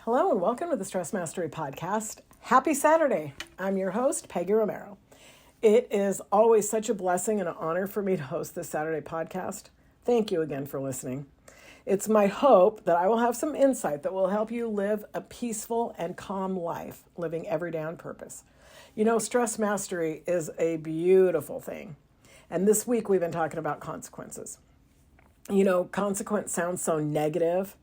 Hello and welcome to the Stress Mastery Podcast. Happy Saturday. I'm your host, Peggy Romero. It is always such a blessing and an honor for me to host this Saturday podcast. Thank you again for listening. It's my hope that I will have some insight that will help you live a peaceful and calm life, living every day on purpose. You know, stress mastery is a beautiful thing. And this week we've been talking about consequences. You know, consequence sounds so negative.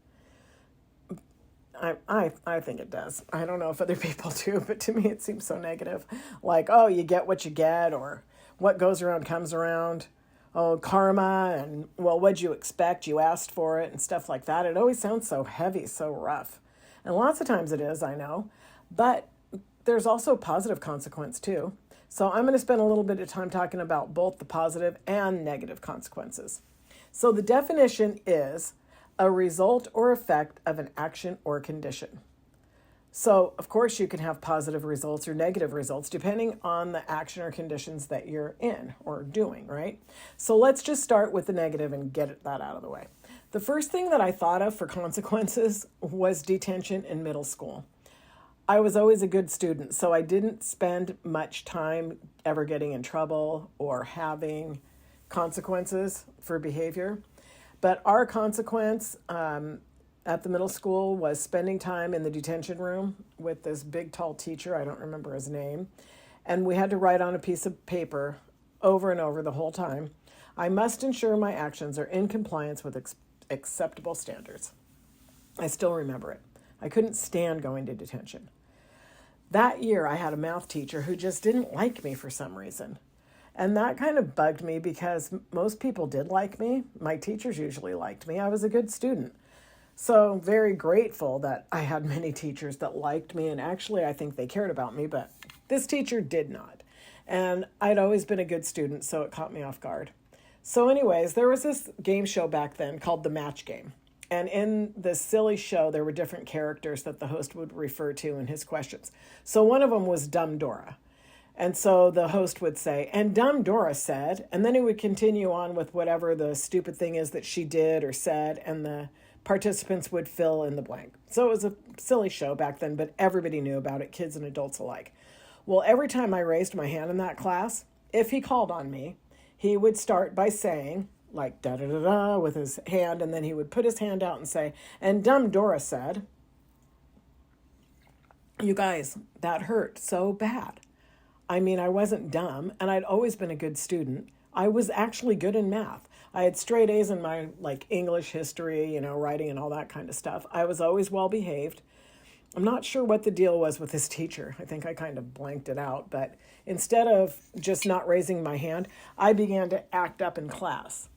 I think it does. I don't know if other people do, but to me it seems so negative. Like, oh, you get what you get, or what goes around comes around. Oh, karma, and well, what'd you expect? You asked for it, and stuff like that. It always sounds so heavy, so rough. And lots of times it is, I know. But there's also positive consequence too. So I'm going to spend a little bit of time talking about both the positive and negative consequences. So the definition is a result or effect of an action or condition. So, of course, you can have positive results or negative results depending on the action or conditions that you're in or doing, right? So let's just start with the negative and get that out of the way. The first thing that I thought of for consequences was detention in middle school. I was always a good student, so I didn't spend much time ever getting in trouble or having consequences for behavior. But our consequence at the middle school was spending time in the detention room with this big, tall teacher. I don't remember his name. And we had to write on a piece of paper over and over the whole time, I must ensure my actions are in compliance with acceptable standards. I still remember it. I couldn't stand going to detention. That year, I had a math teacher who just didn't like me for some reason. And that kind of bugged me because most people did like me. My teachers usually liked me. I was a good student. So very grateful that I had many teachers that liked me. And actually, I think they cared about me, but this teacher did not. And I'd always been a good student, so it caught me off guard. So anyways, there was this game show back then called The Match Game. And in this silly show, there were different characters that the host would refer to in his questions. So one of them was Dumb Dora. And so the host would say, and Dumb Dora said, and then he would continue on with whatever the stupid thing is that she did or said, and the participants would fill in the blank. So it was a silly show back then, but everybody knew about it, kids and adults alike. Well, every time I raised my hand in that class, if he called on me, he would start by saying, like da-da-da-da with his hand, and then he would put his hand out and say, and Dumb Dora said, you guys, that hurt so bad. I mean, I wasn't dumb, and I'd always been a good student. I was actually good in math. I had straight A's in my English, history, writing and all that kind of stuff. I was always well behaved. I'm not sure what the deal was with this teacher. I think I kind of blanked it out, but instead of just not raising my hand, I began to act up in class.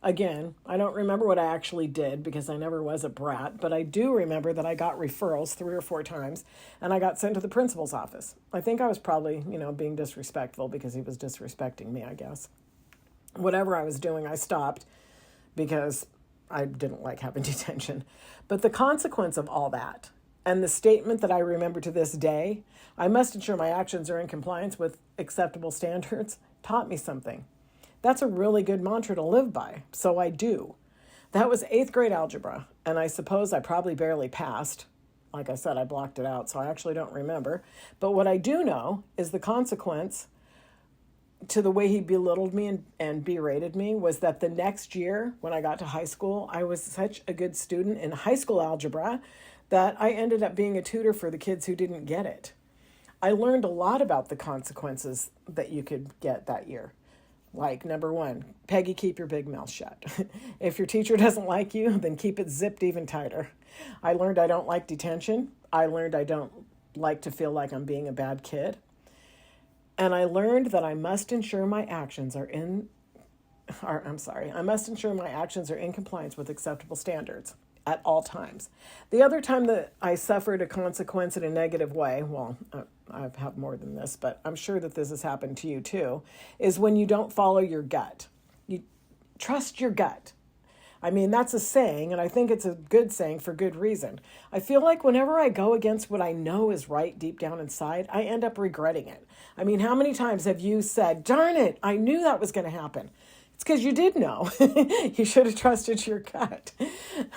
Again, I don't remember what I actually did because I never was a brat, but I do remember that I got referrals 3 or 4 times, and I got sent to the principal's office. I think I was probably, being disrespectful because he was disrespecting me, I guess. Whatever I was doing, I stopped because I didn't like having detention. But the consequence of all that, and the statement that I remember to this day, I must ensure my actions are in compliance with acceptable standards, taught me something. That's a really good mantra to live by, so I do. That was 8th grade algebra, and I suppose I probably barely passed. Like I said, I blocked it out, so I actually don't remember. But what I do know is the consequence to the way he belittled me and berated me was that the next year, when I got to high school, I was such a good student in high school algebra that I ended up being a tutor for the kids who didn't get it. I learned a lot about the consequences that you could get that year. Like, number 1, Peggy, keep your big mouth shut. If your teacher doesn't like you, then keep it zipped even tighter. I learned I don't like detention. I learned I don't like to feel like I'm being a bad kid. And I learned that I must ensure my actions are in compliance with acceptable standards at all times. The other time that I suffered a consequence in a negative way, I've had more than this, but I'm sure that this has happened to you too, is when you don't follow your gut. You trust your gut. I mean, that's a saying, and I think it's a good saying for good reason. I feel like whenever I go against what I know is right deep down inside, I end up regretting it. I mean, how many times have you said, darn it, I knew that was going to happen? It's because you did know. You should have trusted your gut.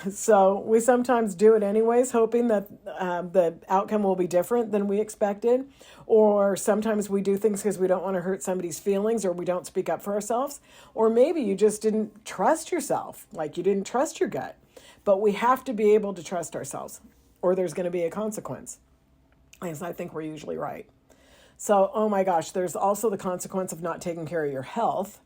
So we sometimes do it anyways, hoping that the outcome will be different than we expected. Or sometimes we do things because we don't want to hurt somebody's feelings, or we don't speak up for ourselves. Or maybe you just didn't trust yourself, like you didn't trust your gut. But we have to be able to trust ourselves, or there's going to be a consequence. Because I think we're usually right. So, oh my gosh, there's also the consequence of not taking care of your health.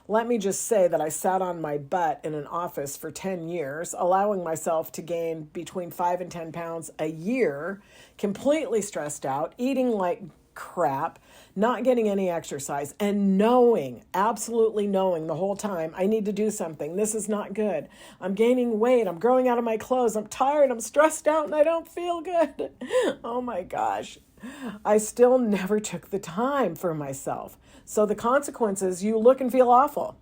Let me just say that I sat on my butt in an office for 10 years, allowing myself to gain between 5 and 10 pounds a year, completely stressed out, eating like crap, not getting any exercise, and knowing, absolutely knowing the whole time, I need to do something. This is not good. I'm gaining weight. I'm growing out of my clothes. I'm tired. I'm stressed out, and I don't feel good. Oh my gosh. I still never took the time for myself. So the consequences, you look and feel awful.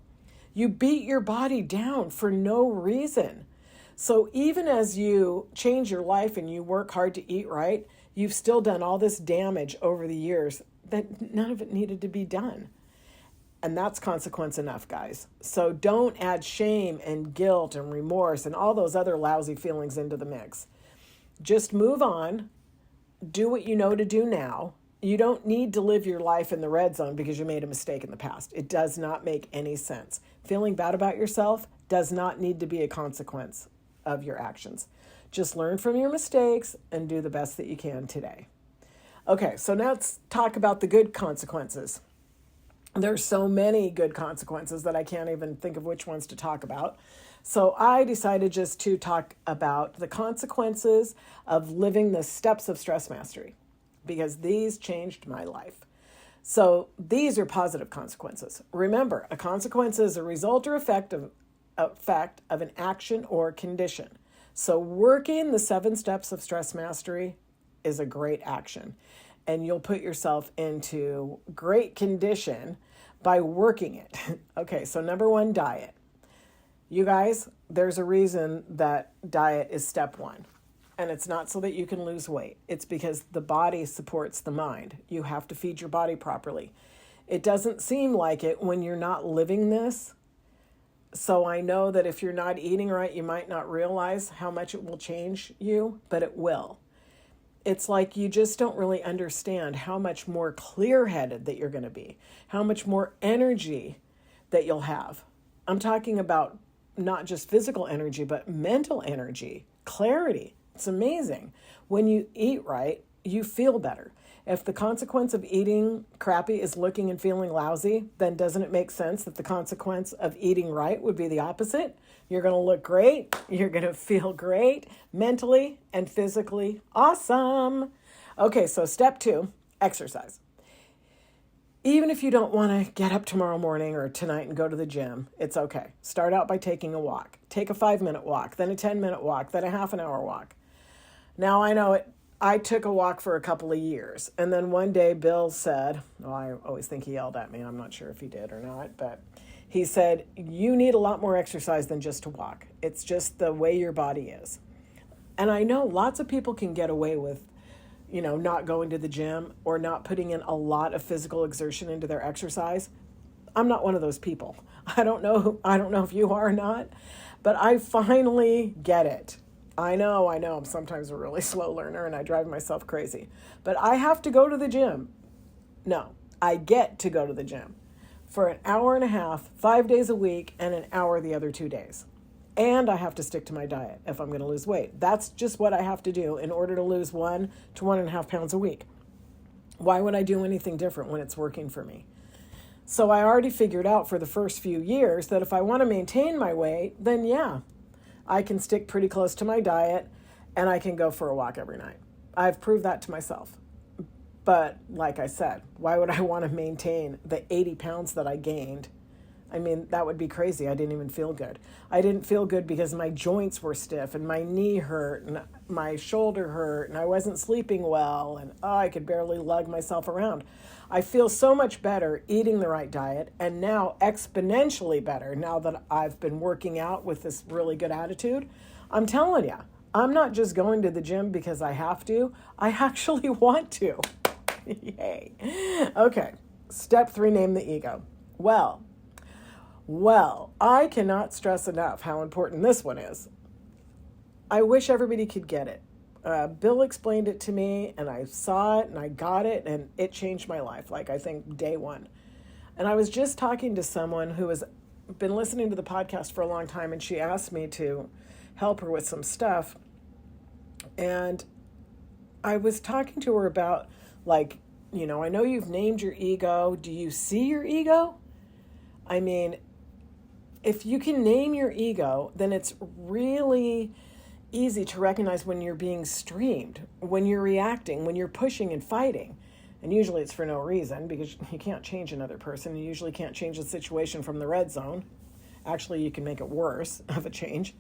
You beat your body down for no reason. So even as you change your life and you work hard to eat right, you've still done all this damage over the years that none of it needed to be done. And that's consequence enough, guys. So don't add shame and guilt and remorse and all those other lousy feelings into the mix. Just move on. Do what you know to do now. You don't need to live your life in the red zone because you made a mistake in the past. It does not make any sense. Feeling bad about yourself does not need to be a consequence of your actions. Just learn from your mistakes and do the best that you can today. Okay, so now let's talk about the good consequences. There's so many good consequences that I can't even think of which ones to talk about. So I decided just to talk about the consequences of living the steps of stress mastery, because these changed my life. So these are positive consequences. Remember, a consequence is a result or effect of an action or condition. So working the 7 steps of stress mastery is a great action. And you'll put yourself into great condition by working it. Okay, so number 1, diet. You guys, there's a reason that diet is step 1. And it's not so that you can lose weight. It's because the body supports the mind. You have to feed your body properly. It doesn't seem like it when you're not living this. So I know that if you're not eating right, you might not realize how much it will change you, but it will. It's like you just don't really understand how much more clear-headed that you're going to be, how much more energy that you'll have. I'm talking about not just physical energy, but mental energy, clarity. It's amazing. When you eat right, you feel better. If the consequence of eating crappy is looking and feeling lousy, then doesn't it make sense that the consequence of eating right would be the opposite? You're going to look great. You're going to feel great mentally and physically. Awesome. Okay, so step 2, exercise. Even if you don't want to get up tomorrow morning or tonight and go to the gym, it's okay. Start out by taking a walk. Take a 5-minute walk, then a 10-minute walk, then a half an hour walk. Now I know it. I took a walk for a couple of years. And then one day Bill said, well, I always think he yelled at me. I'm not sure if he did or not, but he said, you need a lot more exercise than just to walk. It's just the way your body is. And I know lots of people can get away with, not going to the gym or not putting in a lot of physical exertion into their exercise. I'm not one of those people. I don't know if you are or not, but I finally get it. I know, I'm sometimes a really slow learner and I drive myself crazy, but I have to go to the gym. No, I get to go to the gym for an hour and a half, 5 days a week, and an hour the other 2 days. And I have to stick to my diet if I'm going to lose weight. That's just what I have to do in order to lose 1 to 1.5 pounds a week. Why would I do anything different when it's working for me? So I already figured out for the first few years that if I want to maintain my weight, then yeah, I can stick pretty close to my diet and I can go for a walk every night. I've proved that to myself. But like I said, why would I want to maintain the 80 pounds that I gained? I mean, that would be crazy. I didn't even feel good. I didn't feel good because my joints were stiff and my knee hurt and my shoulder hurt and I wasn't sleeping well and I could barely lug myself around. I feel so much better eating the right diet and now exponentially better now that I've been working out with this really good attitude. I'm telling you, I'm not just going to the gym because I have to. I actually want to. Yay. Okay, step 3, name the ego. Well, Well, I cannot stress enough how important this one is. I wish everybody could get it. Bill explained it to me, and I saw it, and I got it, and it changed my life, like I think day one. And I was just talking to someone who has been listening to the podcast for a long time, and she asked me to help her with some stuff. And I was talking to her about, like, I know you've named your ego. Do you see your ego? I mean, if you can name your ego, then it's really easy to recognize when you're being streamed, when you're reacting, when you're pushing and fighting. And usually it's for no reason, because you can't change another person. You usually can't change the situation from the red zone. Actually, you can make it worse of a change.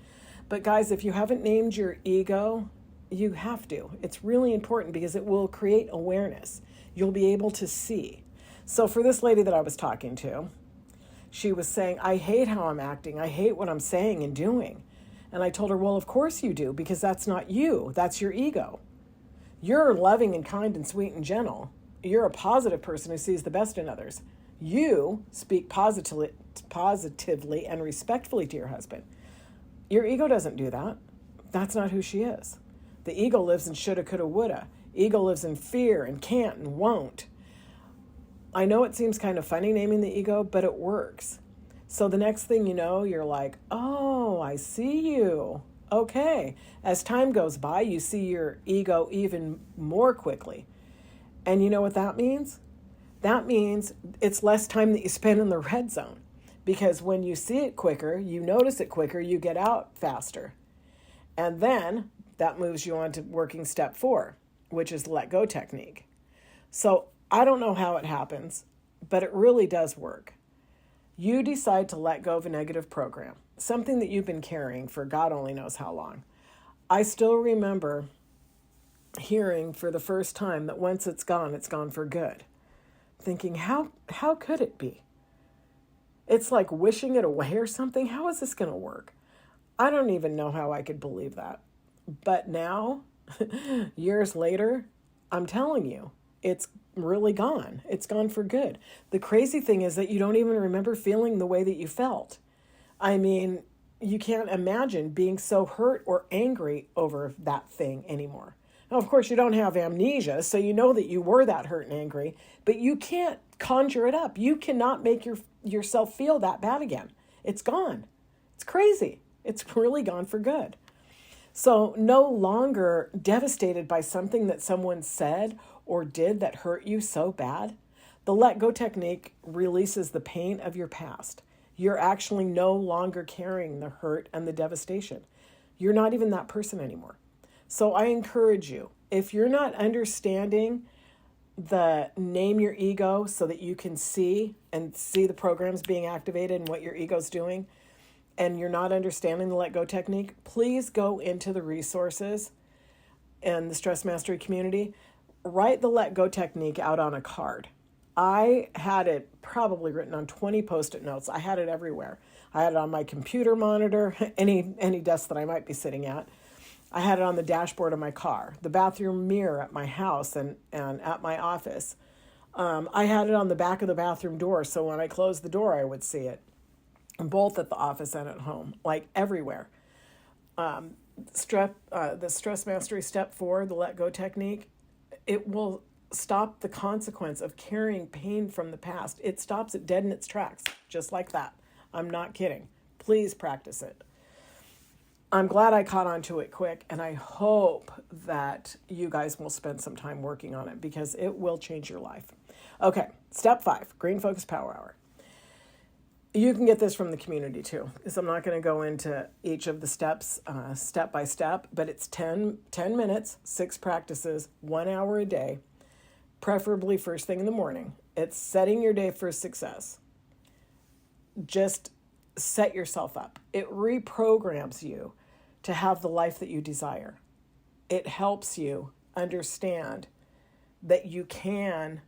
But guys, if you haven't named your ego, you have to. It's really important because it will create awareness. You'll be able to see. So for this lady that I was talking to, she was saying, I hate how I'm acting. I hate what I'm saying and doing. And I told her, well, of course you do, because that's not you. That's your ego. You're loving and kind and sweet and gentle. You're a positive person who sees the best in others. You speak positively and respectfully to your husband. Your ego doesn't do that. That's not who she is. The ego lives in shoulda, coulda, woulda. Ego lives in fear and can't and won't. I know it seems kind of funny naming the ego, but it works. So the next thing you know, you're like, oh, I see you. Okay. As time goes by, you see your ego even more quickly. And you know what that means? That means it's less time that you spend in the red zone. Because when you see it quicker, you notice it quicker, you get out faster. And then that moves you on to working step 4, which is the let go technique. So I don't know how it happens, but it really does work. You decide to let go of a negative program, something that you've been carrying for God only knows how long. I still remember hearing for the first time that once it's gone for good. Thinking, how could it be? It's like wishing it away or something. How is this going to work? I don't even know how I could believe that. But now, years later, I'm telling you, it's really gone. It's gone for good. The crazy thing is that you don't even remember feeling the way that you felt. I mean, you can't imagine being so hurt or angry over that thing anymore. Now, of course, you don't have amnesia, so you know that you were that hurt and angry, but you can't conjure it up. You cannot make yourself feel that bad again. It's gone. It's crazy. It's really gone for good. So no longer devastated by something that someone said or did that hurt you so bad. The let go technique releases the pain of your past. You're actually no longer carrying the hurt and the devastation. You're not even that person anymore. So I encourage you, if you're not understanding the name your ego so that you can see the programs being activated and what your ego's doing, and you're not understanding the let go technique, please go into the resources and the Stress Mastery community. Write the let go technique out on a card. I had it probably written on 20 Post-it notes. I had it everywhere. I had it on my computer monitor, any desk that I might be sitting at. I had it on the dashboard of my car, the bathroom mirror at my house and at my office. I had it on the back of the bathroom door, so when I closed the door, I would see it, both at the office and at home, like everywhere. The Stress Mastery Step 4, the Let Go technique, it will stop the consequence of carrying pain from the past. It stops it dead in its tracks, just like that. I'm not kidding. Please practice it. I'm glad I caught on to it quick, and I hope that you guys will spend some time working on it because it will change your life. Okay, step 5, Green Focus Power Hour. You can get this from the community too, because I'm not going to go into each of the steps step by step, but it's 10 minutes, 6 practices, 1 hour a day, preferably first thing in the morning. It's setting your day for success. Just set yourself up. It reprograms you to have the life that you desire. It helps you understand that you can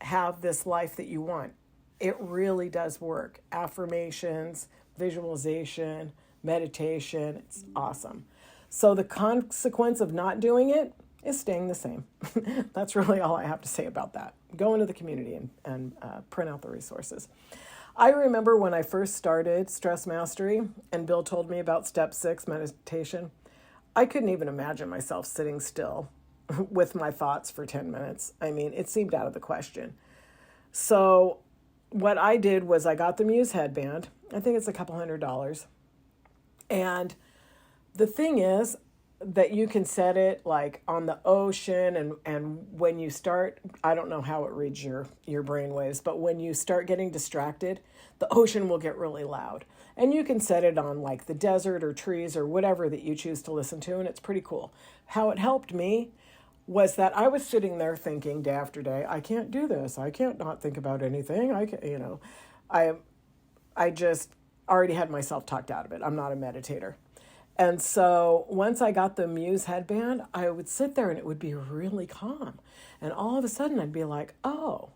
have this life that you want. It really does work. Affirmations, visualization, meditation, it's awesome. So the consequence of not doing it is staying the same. That's really all I have to say about that. Go into the community and print out the resources. I remember when I first started Stress Mastery and Bill told me about step 6 meditation, I couldn't even imagine myself sitting still with my thoughts for 10 minutes. I mean, it seemed out of the question. So what I did was I got the Muse headband. I think it's a couple $100. And the thing is that you can set it like on the ocean, and when you start, I don't know how it reads your brain waves, but when you start getting distracted, the ocean will get really loud. And you can set it on like the desert or trees or whatever that you choose to listen to, and it's pretty cool. How it helped me was that I was sitting there thinking day after day, I can't do this. I can't not think about anything. I just already had myself talked out of it. I'm not a meditator. And so once I got the Muse headband, I would sit there and it would be really calm. And all of a sudden I'd be like, oh,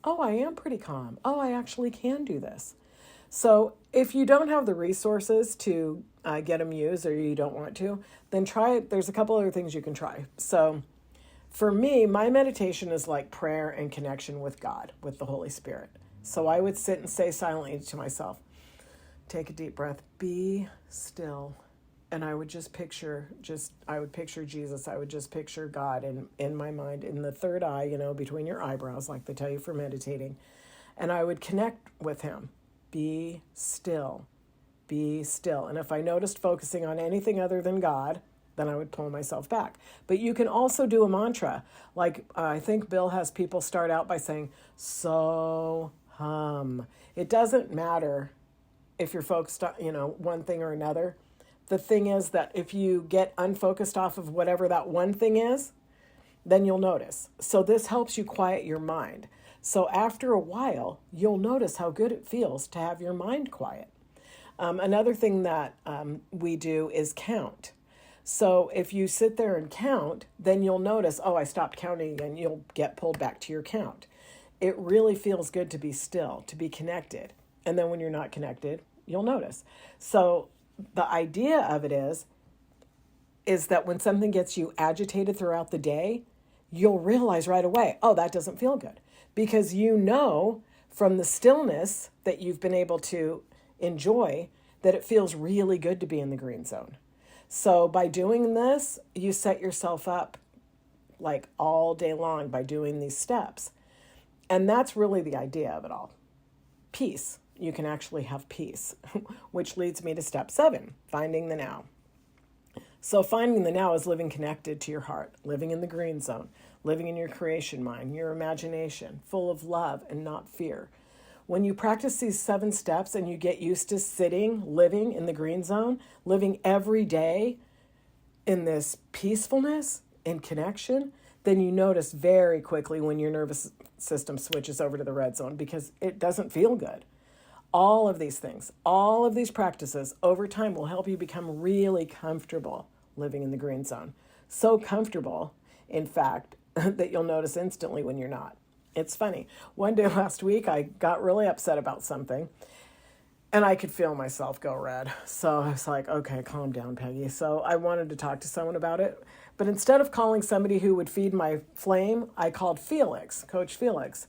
I am pretty calm. Oh, I actually can do this. So if you don't have the resources to get a Muse, or you don't want to, then try it. There's a couple other things you can try. So for me, my meditation is like prayer and connection with God, with the Holy Spirit. So I would sit and say silently to myself, take a deep breath, be still. And I would just picture Jesus. I would just picture God in my mind, in the third eye, between your eyebrows, like they tell you for meditating. And I would connect with him. Be still. Be still. And if I noticed focusing on anything other than God, then I would pull myself back. But you can also do a mantra. Like I think Bill has people start out by saying, so hum. It doesn't matter if you're focused on, one thing or another. The thing is that if you get unfocused off of whatever that one thing is, then you'll notice. So this helps you quiet your mind. So after a while, you'll notice how good it feels to have your mind quiet. Another thing that we do is count. So if you sit there and count, then you'll notice, I stopped counting, and you'll get pulled back to your count. It really feels good to be still, to be connected. And then when you're not connected, you'll notice. So the idea of it is that when something gets you agitated throughout the day, you'll realize right away, that doesn't feel good. Because from the stillness that you've been able to enjoy, that it feels really good to be in the green zone. So by doing this, you set yourself up like all day long by doing these steps. And that's really the idea of it all. Peace. You can actually have peace, which leads me to step 7, finding the now. So finding the now is living connected to your heart, living in the green zone, living in your creation mind, your imagination, full of love and not fear. When you practice these 7 steps and you get used to living in the green zone, living every day in this peacefulness and connection, then you notice very quickly when your nervous system switches over to the red zone, because it doesn't feel good. All of these things, all of these practices over time will help you become really comfortable living in the green zone. So comfortable, in fact, that you'll notice instantly when you're not. It's funny. One day last week, I got really upset about something, and I could feel myself go red. So I was like, okay, calm down, Peggy. So I wanted to talk to someone about it. But instead of calling somebody who would feed my flame, I called Felix, Coach Felix.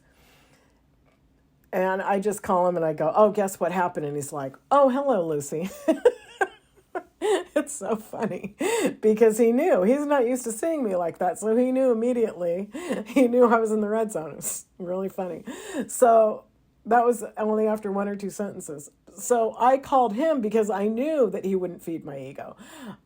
And I just call him and I go, guess what happened? And he's like, hello, Lucy. It's so funny because he knew. He's not used to seeing me like that. So he knew immediately. He knew I was in the red zone. It was really funny. So that was only after 1 or 2 sentences. So I called him because I knew that he wouldn't feed my ego.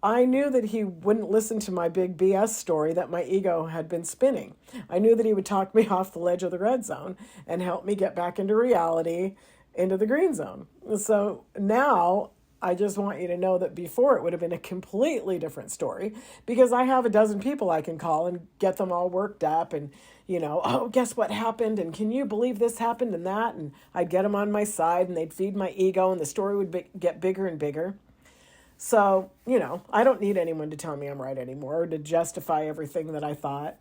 I knew that he wouldn't listen to my big BS story that my ego had been spinning. I knew that he would talk me off the ledge of the red zone and help me get back into reality, into the green zone. So now I just want you to know that before it would have been a completely different story, because I have a dozen people I can call and get them all worked up and, guess what happened? And can you believe this happened and that? And I'd get them on my side and they'd feed my ego and the story would get bigger and bigger. So, I don't need anyone to tell me I'm right anymore or to justify everything that I thought.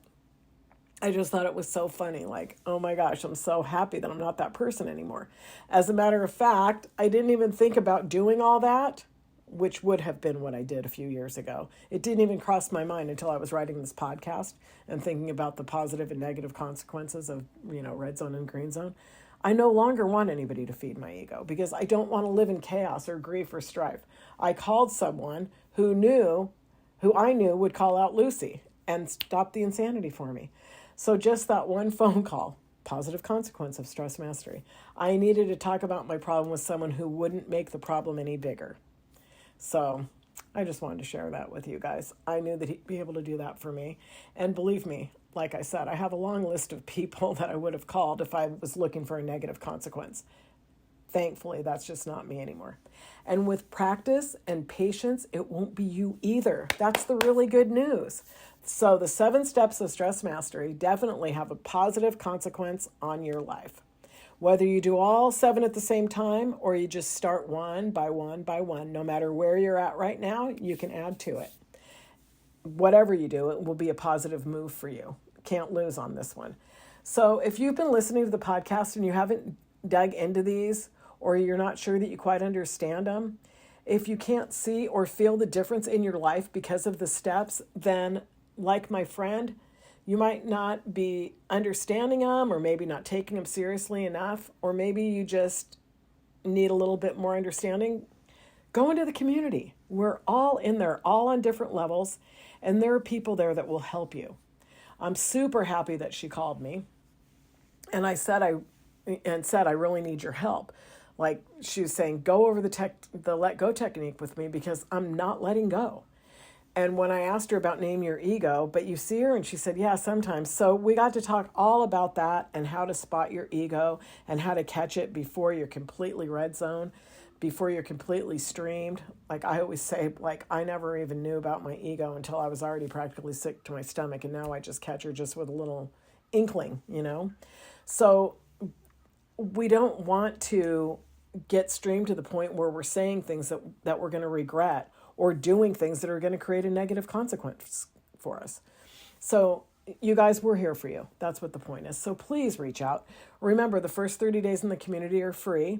I just thought it was so funny. Like, oh my gosh, I'm so happy that I'm not that person anymore. As a matter of fact, I didn't even think about doing all that, which would have been what I did a few years ago. It didn't even cross my mind until I was writing this podcast and thinking about the positive and negative consequences of, red zone and green zone. I no longer want anybody to feed my ego because I don't want to live in chaos or grief or strife. I called someone who I knew would call out Lucy and stop the insanity for me. So just that one phone call, positive consequence of stress mastery. I needed to talk about my problem with someone who wouldn't make the problem any bigger. So I just wanted to share that with you guys. I knew that he'd be able to do that for me. And believe me, like I said, I have a long list of people that I would have called if I was looking for a negative consequence. Thankfully, that's just not me anymore. And with practice and patience, it won't be you either. That's the really good news. So the 7 steps of stress mastery definitely have a positive consequence on your life. Whether you do all 7 at the same time or you just start one by one by one, no matter where you're at right now, you can add to it. Whatever you do, it will be a positive move for you. Can't lose on this one. So if you've been listening to the podcast and you haven't dug into these, or you're not sure that you quite understand them, if you can't see or feel the difference in your life because of the steps, then like my friend, you might not be understanding them or maybe not taking them seriously enough, or maybe you just need a little bit more understanding. Go into the community. We're all in there, all on different levels, and there are people there that will help you. I'm super happy that she called me and I said I really need your help. Like she was saying, go over the let go technique with me because I'm not letting go. And when I asked her about name your ego, but you see her, and she said, yeah, sometimes. So we got to talk all about that and how to spot your ego and how to catch it before you're completely red zone, before you're completely streamed. Like I always say, like I never even knew about my ego until I was already practically sick to my stomach. And now I just catch her just with a little inkling, So we don't want to get streamed to the point where we're saying things that we're going to regret or doing things that are going to create a negative consequence for us. So you guys, we're here for you. That's what the point is. So please reach out. Remember, the first 30 days in the community are free,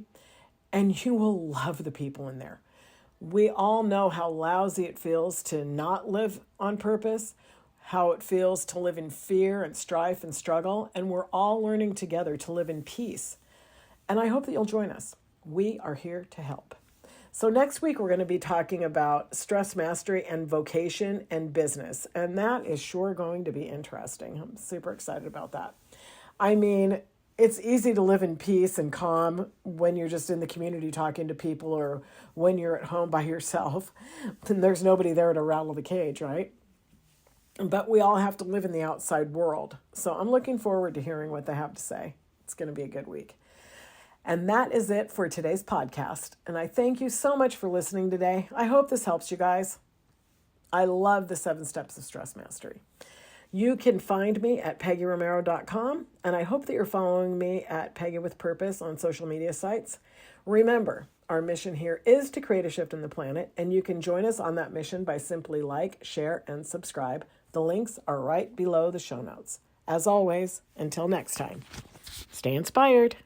and you will love the people in there. We all know how lousy it feels to not live on purpose, how it feels to live in fear and strife and struggle, and we're all learning together to live in peace. And I hope that you'll join us. We are here to help. So next week, we're going to be talking about stress mastery and vocation and business. And that is sure going to be interesting. I'm super excited about that. I mean, it's easy to live in peace and calm when you're just in the community talking to people or when you're at home by yourself and there's nobody there to rattle the cage, right? But we all have to live in the outside world. So I'm looking forward to hearing what they have to say. It's going to be a good week. And that is it for today's podcast. And I thank you so much for listening today. I hope this helps you guys. I love the 7 steps of stress mastery. You can find me at PeggyRomero.com. And I hope that you're following me at PeggyWithPurpose on social media sites. Remember, our mission here is to create a shift in the planet. And you can join us on that mission by simply like, share, and subscribe. The links are right below the show notes. As always, until next time, stay inspired.